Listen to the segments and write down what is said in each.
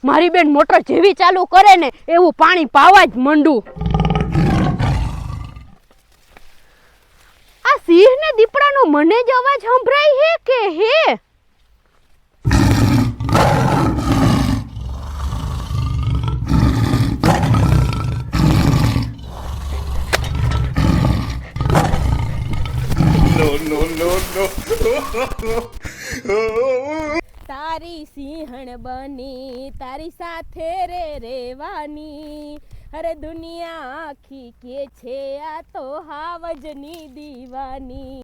મારી બેન મોટર જેવી ચાલુ કરે ને એવું પાણી પાવા જ મંડું. આ સિંહ ને દીપડાનો મને જ અવાજ સંભળાય હે કે હે? તારી સિંહણ બની તારી સાથે રે રેવાની, અરે દુનિયા આખી કે છે આ તો હાવજની દીવાની.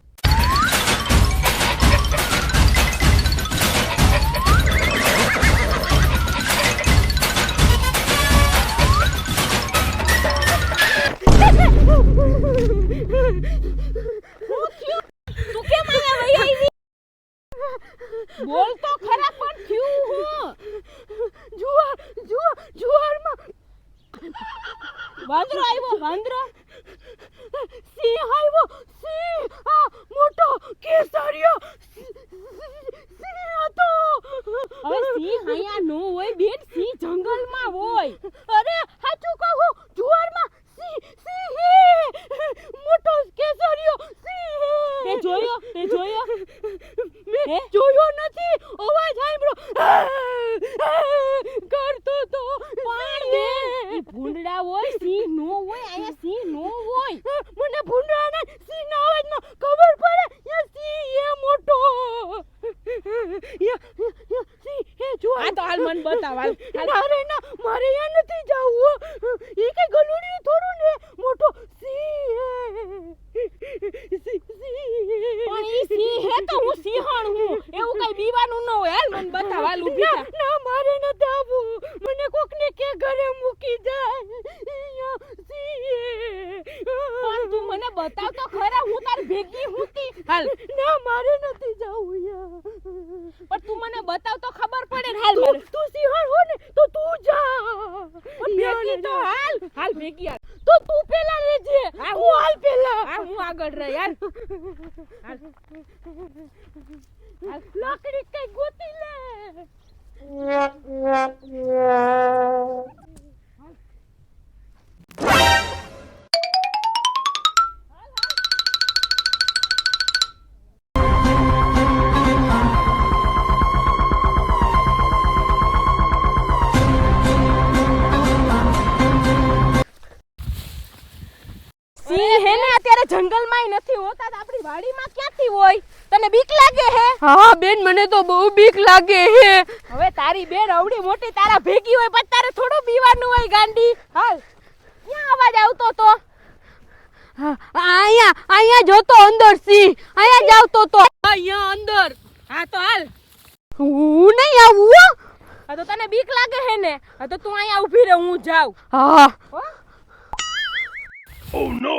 તું કેમ આયા વઈ આવી? બોલ તો ખરા, પણ થયું હું? જુવારમાં વાંદરો આવ્યો, વાંદરો. સિંહ આવ્યો, સિંહ. આ મોટો કેસરિયો સિંહ હતો. હવે સિંહ અહીંયા નો હોય બેન, સિંહ જંગલમાં હોય. અરે સાચું કહું, જુવારમાં સિંહ મોટો કેસરિયો સિંહ. તે જોયો? મેં જોયો નથી, અવાજ સાંભળો કરતો તો. પણ બેન, ઈ ભૂંડડા હોય, સિંહ નો હોય. અહીંયા સિંહ નો હોય. મને ભૂંડડાના સિંહના અવાજમાં ખબર પડે. એ સિંહ એ મોટો સિંહ એ જો. આ તો હાલ મન બતાવ, હાલ. ના રે ના, મારે અહીંયા નથી જાવું. એ કઈ ગલુડિયું થોડું ને, મોટો સિંહ. પણ ઈ સિંહ હે તો હું સિંહણ હું, એવું કઈ બીવાનું ન હોય. હાલ મન બતાવ, હાલ ઊભી થા. ના મારે નથી આવું. મને કોકને કે ઘરે મૂકી જાય. અહીંયા સિંહ. પણ તું મને બતાવ તો ખરા, હું તાર ભેગી હુંતી. હાલ. ના મારે નથી જાવું યાર. પણ તું મને બતાવ તો ખબર પડે ને. હાલ મારે. તું સિંહણ હો ને તો તું જા. પણ ભેગી તો હાલ. હાલ ભેગી હાલ. તો તું પેલા રહેજે. હા, હું હાલ પેલા. હા, હું આગળ રહી. હાલ. હાલ. લાકડી કઈ ગોતી લે. સિંહ હે ને અત્યારે જંગલમાંય નથી હોતા, તો આપણી વાડીમાં ક્યાંથી હોય? તને બીક લાગે હે? હા બેન, મને તો બહુ બીક લાગે હે. હવે તારી બેન અવડી મોટી તારા ભેગી હોય, પણ તારે થોડું બીવાનું હોય ગાંડી. હાલ. ક્યાં અવાજ આવતો તો? અહીંયા જોતો અંદર સિંહ. અહીંયા જ આવતો તો. અહીંયા અંદર. હા તો હાલ. હું નહીં આવું હો. હા તો તને બીક લાગે હે ને? હા તો તું અહીંયા ઊભી રહે, હું જાઉં. હા. હો? Oh no!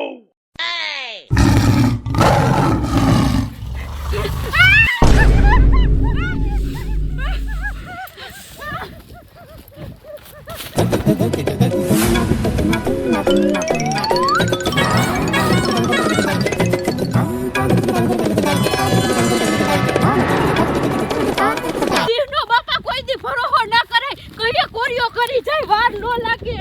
સિંહનો બાપા કોઈ દી ફરોહો ના કરે, કહીએ કોરિયો કરી જાય, વાર નો લાગે.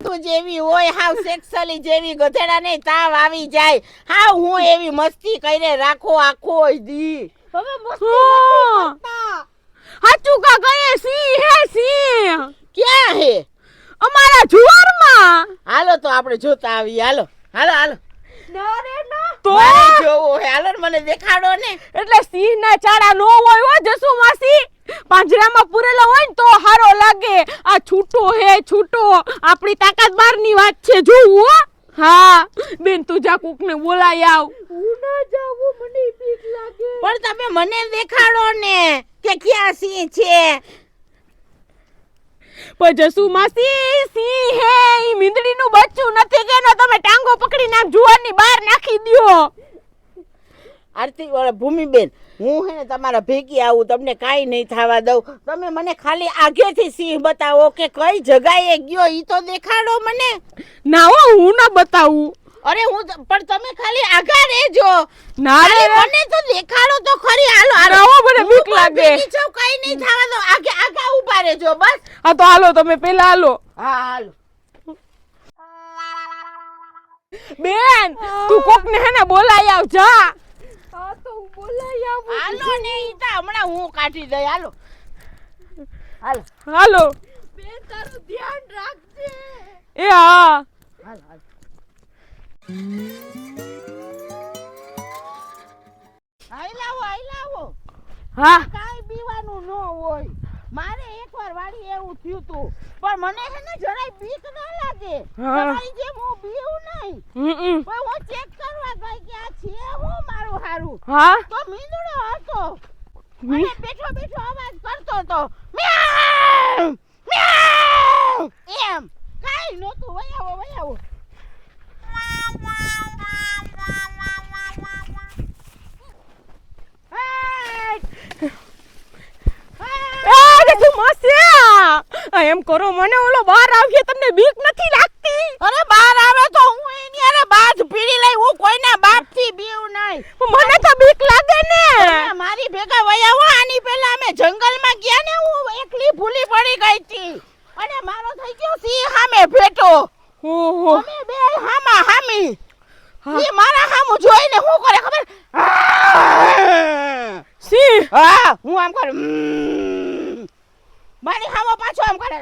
તું જેવી હોય હાવ સેક્સલી જેવી ગધેડા ને તાવ આવી જાય હાવ હું એવી મસ્તી કરીને રાખો આખો દી હવે મસ્તી નથી કરતા. હાચું કા ગયે સિંહ હે સિંહ ક્યાં હે અમારા જુવારમાં. હાલો તો આપણે જોતા આવીએ હાલો હાલો હાલો ના રે ના. તો મારે જોવો હે હાલો ને મને દેખાડો ને એટલે સિંહ ના ચાડા નો હોય હો જસુ માસી. પાંજરામાં પૂરેલો હોય ને તો હારો લાગે. આ છૂટો હે છૂટો આપણી તાકાત બહારની વાત છે જોવું હો. હા બેન તું જા કોક ને બોલાઈ આવ. હું ના જાવું મને બીક લાગે. પણ તમે મને દેખાડો ને કે ક્યાં સિંહ છે પણ જસુ માસી સિંહ હે ઈ મીંદડીનું બચ્ચું નથી કે એનો તમે ટાંગો પકડી નાખ જુવારની બહાર નાખી દ્યો. આરતી વાળા ભૂમિબેન હું હે ને તમારા ભેગી આવું તમને કાંઈ નહીં થવા દઉં તમે મને ખાલી આગેથી સિંહ બતાવો કે કઈ જગાએ ગયો ઈ તો દેખાડો મને ના હો હું ના બતાવું. અરે પણ તમે ખાલી આગા રહેજો ના રે ખાલી મને તો દેખાડો તો ખરી હાલો હાલો ના હો મને બીક હું લાગે. ભેગી છું, કઈ નહીં થવા દો આગે આગા ઊભા રહેજો બસ હા તો હાલો તમે પેલા હાલો. હા હાલો બેન તું કોક ને હે ને બોલાઈ આવ જા. આ તો હું બોલાઈ આવું. હાલો ને ઈ તો હમણાં હું કાઢી દઈ હાલો હાલો હાલો. બેન તારું ધ્યાન રાખજે. એ હા હાલો હાલો આઈ લાવો હા કાઈ બીવાનું ન હોય મારે એકવાર વાડી એવું થયું તું પણ મને હે ને જરાય બીક ન લાગે હા. તમારી જેમ હું બીવું નહીં હમ પણ હું ચેક કરવા ગઈ કે આ છે હું મારું હારું હા તો મીંદડો હતો મી- અને બેઠો બેઠો અવાજ કરતો તો મ્યાઉ મ્યાઉ એમ કાઈ નહોતું વયાવો એ તું માસી એમ કરો મને ઓલો બહાર આવીએ તમને બીક નથી લાગતી. અરે બહાર આવે તો હું એની અરે બાજ પીડી લઈ હું કોઈના બાપથી બીવ નહીં મને તો બીક લાગે ને. તમે મારી ભેગા વયાવો આની પહેલા અમે જંગલમાં ગયા ને હું એકલી ભૂલી પડી ગઈ હતી અને મારો થઈ ગયો સિંહ સામે ભેટો ઓહો અમે બે હામા હામી હા. ઈ મારા હામું જોઈને હું કરે ખબર સિંહ હા હું આમ કરું મારી હામો પાછો આમ કરે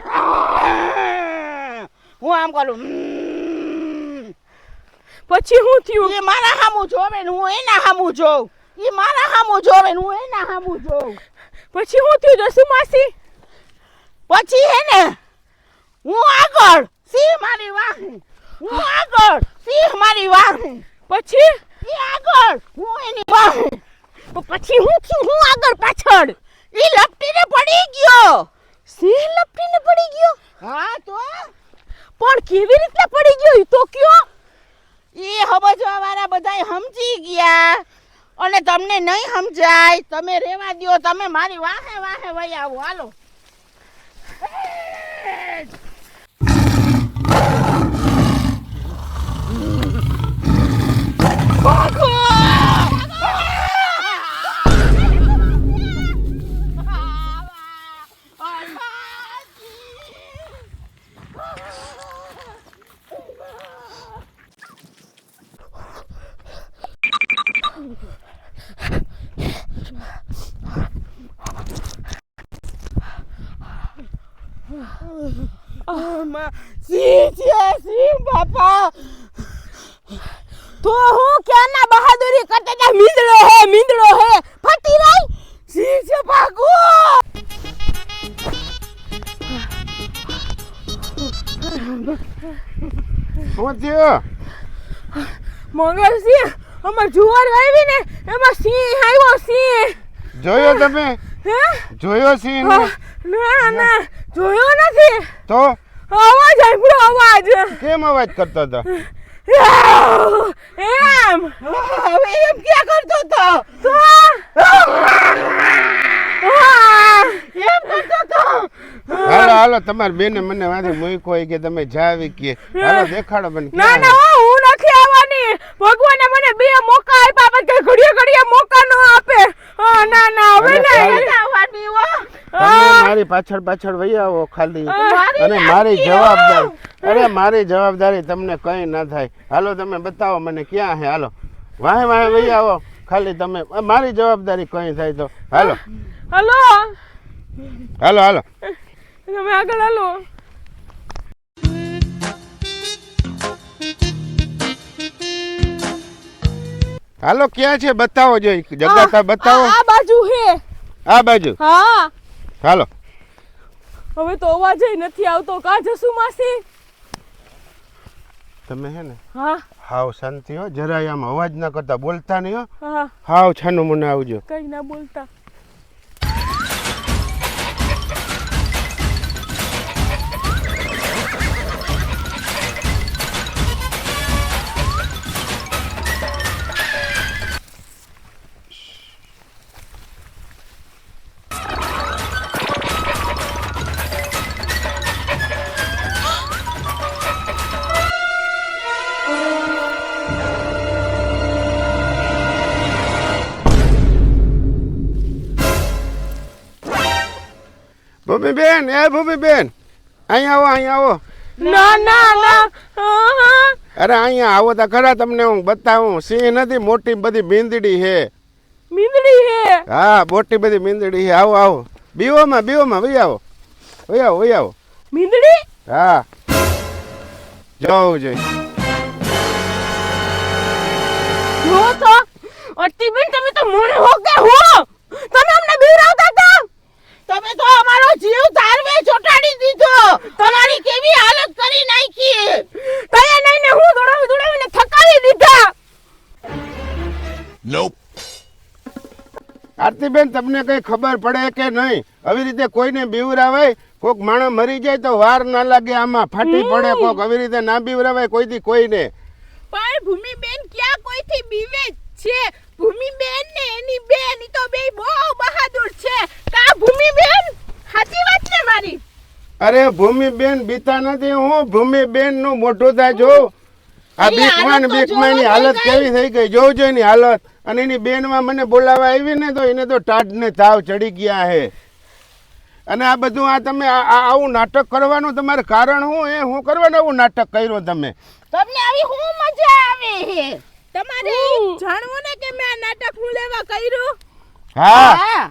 હું આમ કરું પછી હું થયું. ઈ મારા હામું જોવે ને હું એના હામું જોઉં ઈ મારા હામું જોવે ને હું એના હામું જોઉં પછી હું થયું જસુ માસી. પછી હે ને હું આગળ સિંહ મારી વાહે હું આગળ સિંહ મારી વાહે પછી ઈ આગળ હું એની વાહે પછી હું થયું હું આગળ પાછળ. ઈ લપટીને પડી ગયો સિંહ લપટીને પડી ગયો. હા તો પણ કેવી રીતે પડી ગયો ઈ તો કયો. ઈ સમજવા વાળા બધાય સમજી ગયા અને તમને નહીં સમજાય તમે રેવા દ્યો તમે મારી વાહે વાહે વઈ આવો હાલો સિંહ છે સિંહ બાપા તો હું ક્યાંના બહાદુરી કરતા હતા મીંદડો હે ફટી રહી. સિંહ છે ભાગો શું થયું? મંગળ સિંહ અમાર જુવાર વાવી ને એમાં સિંહ આવ્યો સિંહ. જોયો તમે? હે જોયો સિંહ ને? ના ના જોયો નથી. તો અવાજ આવ્યો અવાજ. કેમ અવાજ કરતો હતો? એમ હવે એમ ક્યાં કરતો તો તો એમ કરતો તો હાલો હાલો તમારી બેને મને વાંધે મૂક્યો હોય કે તમે જાવી કે હાલો દેખાડો મને ના ક્યાં ના છે? હું નથી આવવાની. ભગવાને મને 2 મોકા આપ્યા, પણ કઈ ઘડીએ ઘડીએ મોકા ન આપે. ના ના હવે નહીં આવવાની હો. તમે મારી પાછળ પાછળ વહી આવો ખાલી, અને મારી જવાબદારી, અરે મારી જવાબદારી તમને કઈ ના થાય. હાલો તમે બતાવો મને ક્યાં હે. હાલો વાહે વાહે વહી આવો ખાલી, તમે મારી જવાબદારી કઈ થાય તો. હાલો હાલો હાલો હાલો તમે આગળ હાલો. હાલો ક્યાં છે બતાવો, જોઈ જગાતા બતાવો. આ બાજુ હે. આ બાજુ. હા હાલો. હવે તો અવાજ નથી આવતો. કા જસુ માસી? તમે હે ને હા હાવ શાંતિ હો, જરાય આમ અવાજ ના કરતા, બોલતા નહીં હો. હા હાવ છાનું મને આવજો. કઈ ના બોલતા. ભૂમિબેન, એ ભૂમિબેન, અહીંયા આવો, અહીંયા આવો. ના ના ના. અરે અહીંયા આવો તો ખરા, તમને હું બતાવું. સિંહ નથી, મોટી બધી મીંદડી હે. મીંદડી હે? હા મોટી બધી મીંદડી હે. આવો આવો, બીઓમાં બીઓમાં વહી આવો, વહી આવો, વહી આવો. મીંદડી? હા જોવું જોઈએ. જો તો અતિબેન, તમે તો મોણે હો કે હો? તમે અમને બીવરાવતા હતા. તમે તો અમારો જીવ તારવે ચોટાડી દીધો. તમારી કેવી હાલત કરી નાખી. તયા નહીં ને હું દોડાવીને થકાવી દીધા. આરતીબેન તમને કઈ ખબર પડે કે નહીં? આવી રીતે કોઈને બીવરાવાય? કોક માણસ મરી જાય તો વાર ના લાગે, આમાં ફાટી પડે. કોક આવી રીતે ના બીવરાવાય કોઈથી કોઈને. પણ ભૂમિબેન ક્યાં કોઈથી બીવે છે? ભૂમિબેન ને એની બેન ઈ તો બે બહુ બહાદુર છે. કા ભૂમિબેન? સાચી વાત ને મારી? અરે ભૂમિબેન બીતા નથી. હું ભૂમિબેન નું મોઢું થાય જો. આ બીકમાન બીકમાની હાલત કેવી થઈ ગઈ જોજો એની હાલત. અને એની બેનમાં મને બોલાવા આવી ને તો એને તો ટાઢ ને તાવ ચડી ગયા હે. અને આ બધું આ તમે આવું નાટક કરવાનું તમારે કારણ શું? હું કરવાનું આવું નાટક કર્યું તમે? તમને આવી હું મજા આવે હે? તમારે જાણવું ને કે મેં આ નાટક હું લેવા કર્યું? હા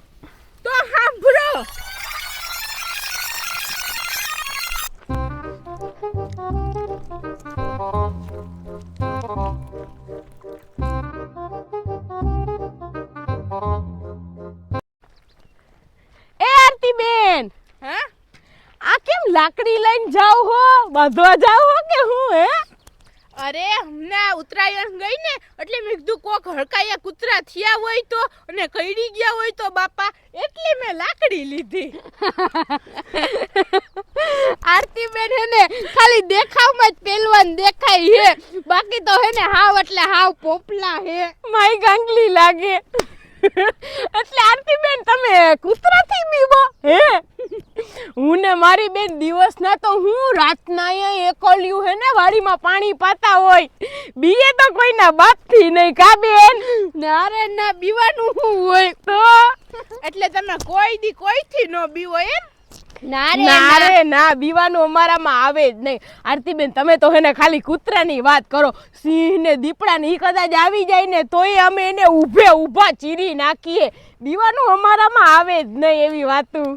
તો સાંભળો. એ આરતીબેન, હા? આ કેમ લાકડી લઈને જાવ હો? બાંધવા જાવ હો કે હું? હે અરે હમણાં ઉત્તરાયણ ગઈ ને એટલે મેં કીધું કોક હડકાયા કૂતરા થયા હોય તો અને કઈડી ગયા હોય તો બાપા, એટલે મેં લાકડી લીધી. આરતીબેન હે ને ખાલી દેખાવમાં જ પહેલવાન દેખાય હે, બાકી તો હે ને હાવ એટલે હાવ પોપલા હે. માય ગાંગલી લાગે. એટલે આરતીબેન તમે કૂતરાથી બીવો હે? હું ને મારી બેન દિવસના તો હું રાતના એકલ્યું હે ને વાડીમાં પાણી પાતા હોય, બીએ તો કોઈના બાપથી નહીં. કા બેન? ના રે ના, બીવાનું શું હોય તો? એટલે તમે કોઈ દી કોઈથી ન બીવો એમ? ના રે ના, બીવાનું અમારામાં આવે જ નહીં. આરતીબેન તમે તો હે ને ખાલી કૂતરાની વાત કરો. સિંહ ને દીપડા ને ઈ કદાચ આવી જાય ને તોય અમે એને ઊભા ચીરી નાખીએ. બીવાનું અમારામાં આવે જ નહીં એવી વાતું.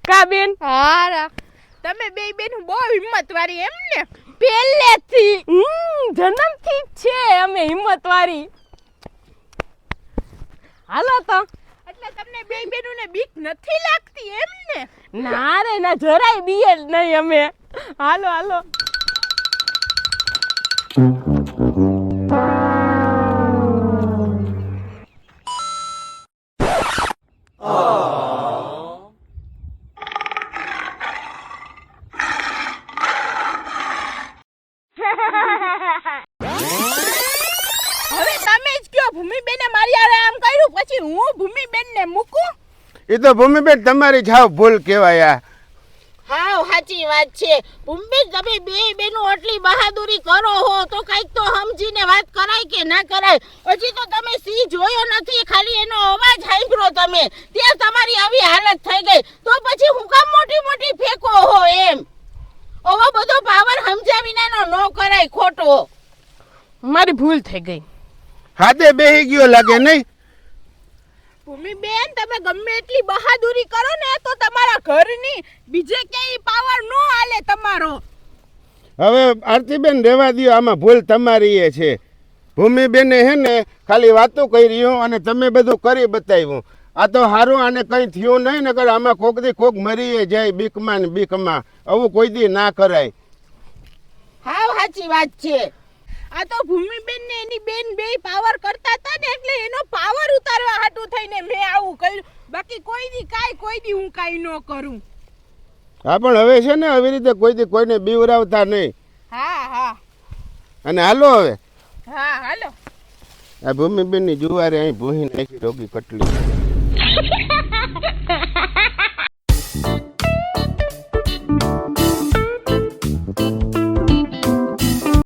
કા બેન? હા, તમે બે બેન બહુ હિંમતવાળી એમ ને? પહેલેથી જન્મથી જ છે અમે હિંમતવાળી. હાલો તો. એટલે તમને બે બેનુને બીક નથી લાગતી એમ ને? ના રે ના, જરાય બીએ જ નહીં અમે. હાલો હાલો. હવે તમે જ કયો, ભૂમિબેને મારી હારે આમ કર્યું પછી હું ભૂમિબેનને મૂકું? એ તો ભૂમિબેન તમારી જાવ ભૂલ કહેવાય. હાવ સાચી વાત છે ભૂમિબેન, તમે બે બેનો આટલી બહાદુરી કરો હો તો કઈક તો સમજીને વાત કરાય કે ના કરાય. હજી તો તમે સિંહ જોયો નથી, ખાલી એનો અવાજ સાંભળ્યો તમે, ત્યાં તમારી આવી હાલત થઈ ગઈ. તો પછી હું કામ મોટી મોટી ફેંકો હો એમ? ઓવો બધો પાવર સમજ્યા વિનાનો ન કરાય, ખોટો. મારી ભૂલ થઈ ગઈ. હાથે બેહી ગયો લાગે નહીં? ભૂમિબેન, તમે ગમે એટલી બહાદુરી કરો ને તો તમારા ઘરની બીજે ક્યાંય પાવર નો હાલે તમારો. હવે આરતીબેન રહેવા દ્યો, આમાં ભૂલ તમારી એ છે. ભૂમિબેને હે ને ખાલી વાતો કરી અને તમે બધું કરી બતાવ્યું. આ તો હારું, આને કંઈ થયું નહીં ને કરે આમાં કોકથી કોક મરીએ જાય બીકમાં ને બીકમાં. આવું કોઈ દી ના કરાય. હાવ સાચી વાત છે. આ તો ભૂમિબેન ને એની બેન બે પાવર કરતા હતા ને એટલે એનો પાવર ઉતારવા હાટું થઈને મેં આવું કર્યું. બાકી કોઈ દી હું કાઈ ન કરું. હા પણ હવે છે ને આવી રીતે કોઈ દી કોઈને બીવરાવતા નહીં. હા અને હાલો હવે હાલો. આ ભૂમિબેનની જુવારે અહીં ભૂહી નાખી રોગી કટલી.